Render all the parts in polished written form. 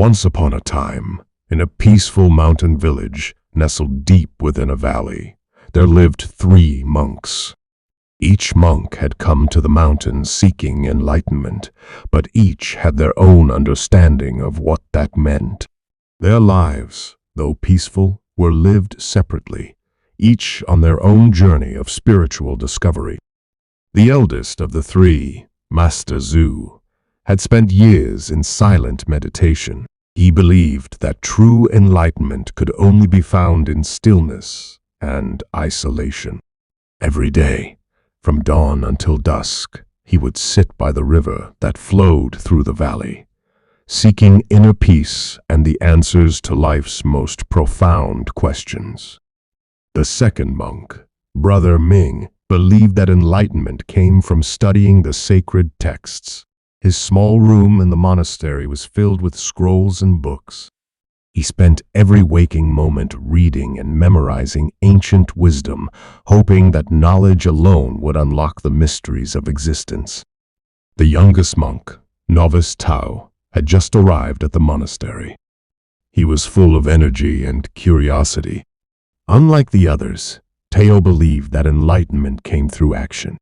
Once upon a time, in a peaceful mountain village nestled deep within a valley, there lived 3 monks. Each monk had come to the mountains seeking enlightenment, but each had their own understanding of what that meant. Their lives, though peaceful, were lived separately, each on their own journey of spiritual discovery. The eldest of the 3, Master Zhu, had spent years in silent meditation. He believed that true enlightenment could only be found in stillness and isolation. Every day, from dawn until dusk, he would sit by the river that flowed through the valley, seeking inner peace and the answers to life's most profound questions. The second monk, Brother Ming, believed that enlightenment came from studying the sacred texts. His small room in the monastery was filled with scrolls and books. He spent every waking moment reading and memorizing ancient wisdom, hoping that knowledge alone would unlock the mysteries of existence. The youngest monk, Novice Tao, had just arrived at the monastery. He was full of energy and curiosity. Unlike the others, Tao believed that enlightenment came through action.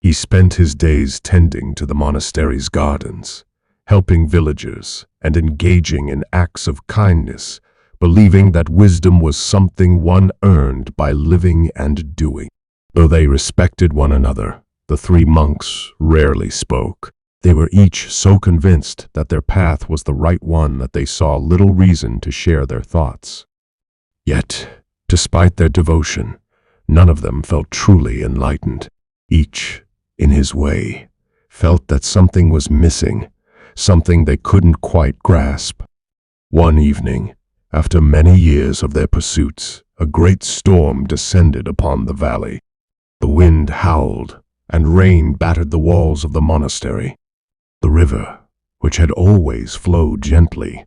He spent his days tending to the monastery's gardens, helping villagers, and engaging in acts of kindness, believing that wisdom was something one earned by living and doing. Though they respected one another, the 3 monks rarely spoke. They were each so convinced that their path was the right one that they saw little reason to share their thoughts. Yet, despite their devotion, none of them felt truly enlightened. Each, in his way, felt that something was missing, something they couldn't quite grasp. One evening, after many years of their pursuits, a great storm descended upon the valley. The wind howled, and rain battered the walls of the monastery. The river, which had always flowed gently,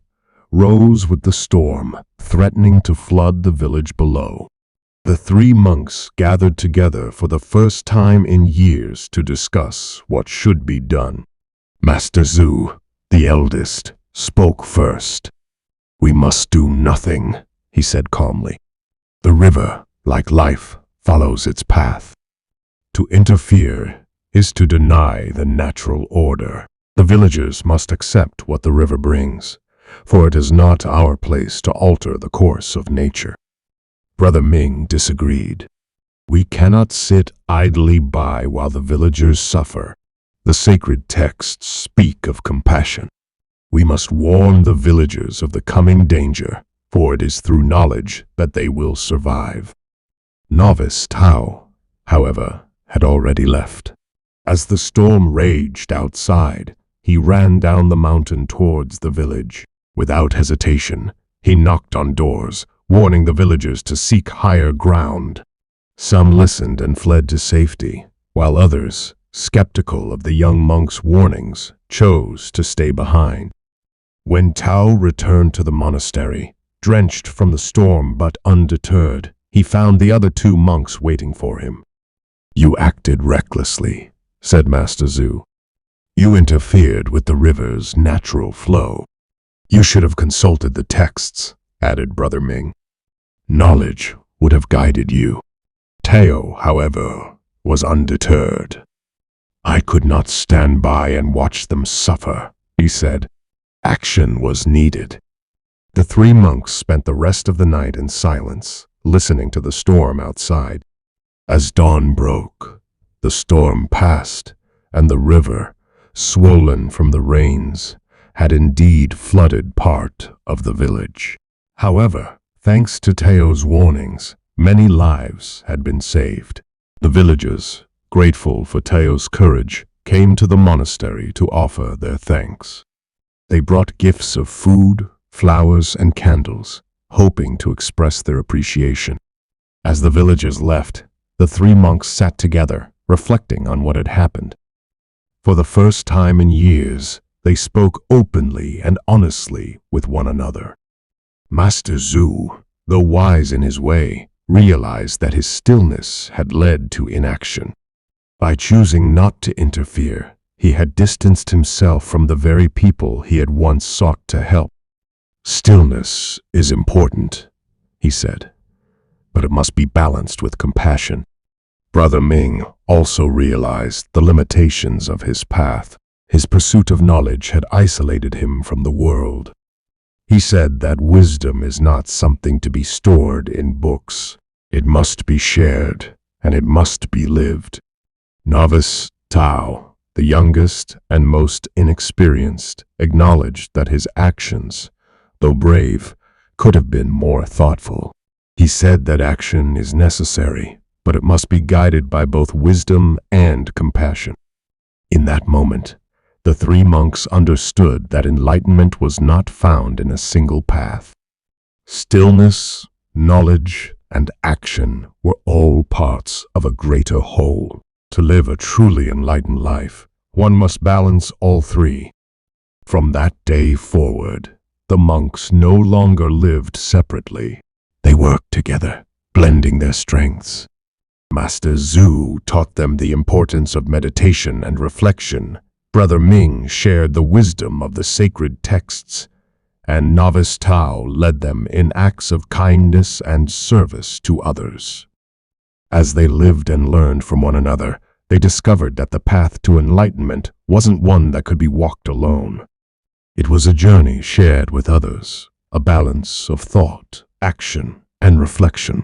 rose with the storm, threatening to flood the village below. The 3 monks gathered together for the first time in years to discuss what should be done. Master Zhu, the eldest, spoke first. "We must do nothing," he said calmly. "The river, like life, follows its path. To interfere is to deny the natural order. The villagers must accept what the river brings, for it is not our place to alter the course of nature." Brother Ming disagreed. "We cannot sit idly by while the villagers suffer. The sacred texts speak of compassion. We must warn the villagers of the coming danger, for it is through knowledge that they will survive." Novice Tao, however, had already left. As the storm raged outside, he ran down the mountain towards the village. Without hesitation, he knocked on doors, warning the villagers to seek higher ground. Some listened and fled to safety, while others, skeptical of the young monk's warnings, chose to stay behind. When Tao returned to the monastery, drenched from the storm but undeterred, he found the other 2 monks waiting for him. "You acted recklessly," said Master Zhu. "You interfered with the river's natural flow." "You should have consulted the texts," added Brother Ming. "Knowledge would have guided you." Tao, however, was undeterred. "I could not stand by and watch them suffer," he said. Action was needed. The 3 monks spent the rest of the night in silence, listening to the storm outside. As dawn broke, the storm passed, and the river, swollen from the rains, had indeed flooded part of the village. However, thanks to Tao's warnings, many lives had been saved. The villagers, grateful for Tao's courage, came to the monastery to offer their thanks. They brought gifts of food, flowers, and candles, hoping to express their appreciation. As the villagers left, the 3 monks sat together, reflecting on what had happened. For the first time in years, they spoke openly and honestly with one another. Master Zhu, though wise in his way, realized that his stillness had led to inaction. By choosing not to interfere, he had distanced himself from the very people he had once sought to help. Stillness is important, he said, but it must be balanced with compassion. Brother Ming also realized the limitations of his path. His pursuit of knowledge had isolated him from the world. He said that wisdom is not something to be stored in books. It must be shared, and it must be lived. Novice Tao, the youngest and most inexperienced, acknowledged that his actions, though brave, could have been more thoughtful. He said that action is necessary, but it must be guided by both wisdom and compassion. In that moment, the three monks understood that enlightenment was not found in a single path. Stillness, knowledge, and action were all parts of a greater whole. To live a truly enlightened life, one must balance all three. From that day forward, the monks no longer lived separately. They worked together, blending their strengths. Master Zhu taught them the importance of meditation and reflection. Brother Ming shared the wisdom of the sacred texts, and Novice Tao led them in acts of kindness and service to others. As they lived and learned from one another, they discovered that the path to enlightenment wasn't one that could be walked alone. It was a journey shared with others, a balance of thought, action, and reflection.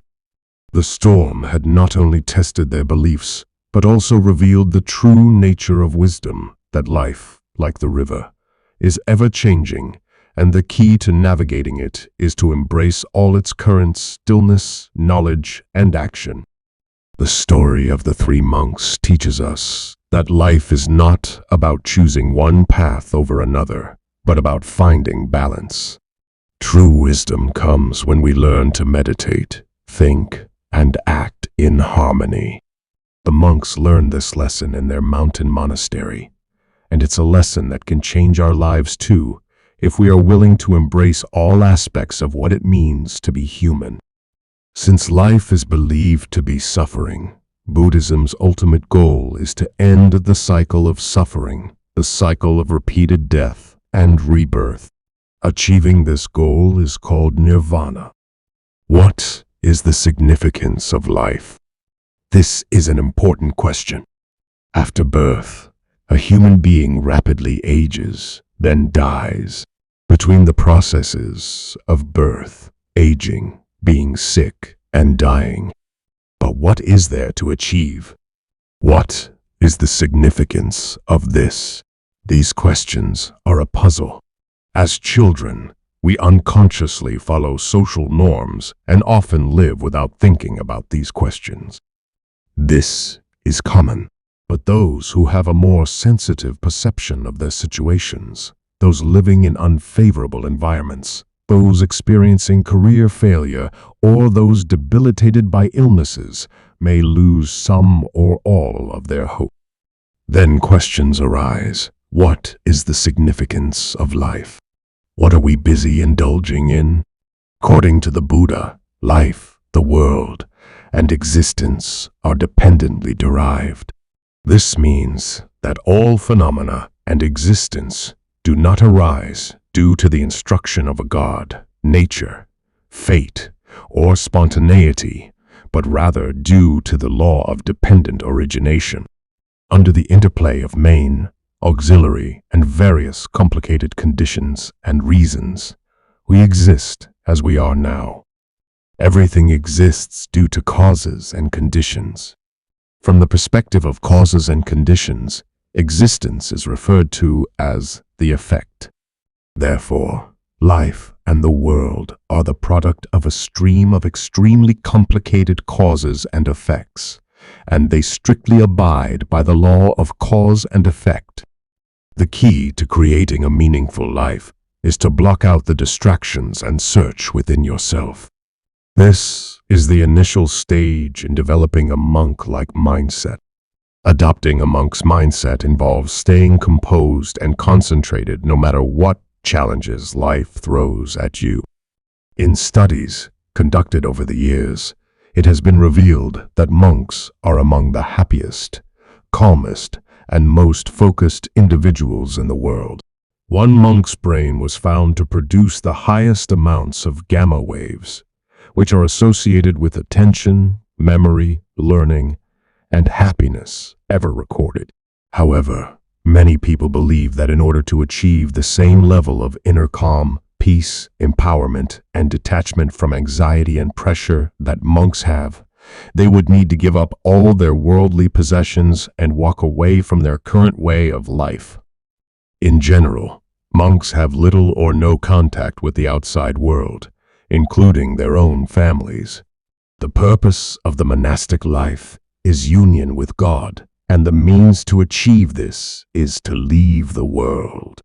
The storm had not only tested their beliefs, but also revealed the true nature of wisdom, that life, like the river, is ever-changing, and the key to navigating it is to embrace all its currents: stillness, knowledge, and action. The story of the three monks teaches us that life is not about choosing one path over another, but about finding balance. True wisdom comes when we learn to meditate, think, and act in harmony. The monks learned this lesson in their mountain monastery, and it's a lesson that can change our lives too, if we are willing to embrace all aspects of what it means to be human. Since life is believed to be suffering, Buddhism's ultimate goal is to end the cycle of suffering, the cycle of repeated death and rebirth. Achieving this goal is called nirvana. What is the significance of life? This is an important question. After birth, a human being rapidly ages, then dies. Between the processes of birth, aging, being sick, and dying. But what is there to achieve? What is the significance of this? These questions are a puzzle. As children, we unconsciously follow social norms and often live without thinking about these questions. This is common, but those who have a more sensitive perception of their situations, those living in unfavorable environments, those experiencing career failure, or those debilitated by illnesses, may lose some or all of their hope. Then questions arise. What is the significance of life? What are we busy indulging in? According to the Buddha, life, the world, and existence are dependently derived. This means that all phenomena and existence do not arise due to the instruction of a god, nature, fate, or spontaneity, but rather due to the law of dependent origination. Under the interplay of main, auxiliary, and various complicated conditions and reasons, we exist as we are now. Everything exists due to causes and conditions. From the perspective of causes and conditions, existence is referred to as the effect. Therefore, life and the world are the product of a stream of extremely complicated causes and effects, and they strictly abide by the law of cause and effect. The key to creating a meaningful life is to block out the distractions and search within yourself. This is the initial stage in developing a monk-like mindset. Adopting a monk's mindset involves staying composed and concentrated no matter what challenges life throws at you. In studies conducted over the years, it has been revealed that monks are among the happiest, calmest, and most focused individuals in the world. One monk's brain was found to produce the highest amounts of gamma waves, which are associated with attention, memory, learning, and happiness ever recorded. However, many people believe that in order to achieve the same level of inner calm, peace, empowerment, and detachment from anxiety and pressure that monks have, they would need to give up all their worldly possessions and walk away from their current way of life. In general, monks have little or no contact with the outside world, including their own families. The purpose of the monastic life is union with God, and the means to achieve this is to leave the world.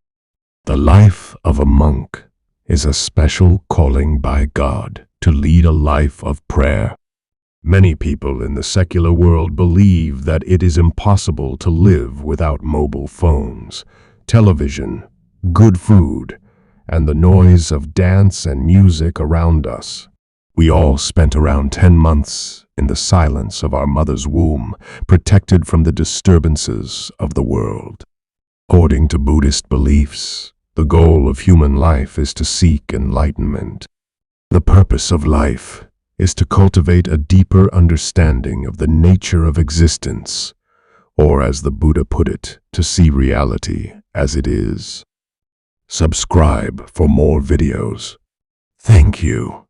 The life of a monk is a special calling by God to lead a life of prayer. Many people in the secular world believe that it is impossible to live without mobile phones, television, good food, and the noise of dance and music around us. We all spent around 10 months in the silence of our mother's womb, protected from the disturbances of the world. According to Buddhist beliefs, the goal of human life is to seek enlightenment. The purpose of life is to cultivate a deeper understanding of the nature of existence, or as the Buddha put it, to see reality as it is. Subscribe for more videos. Thank you.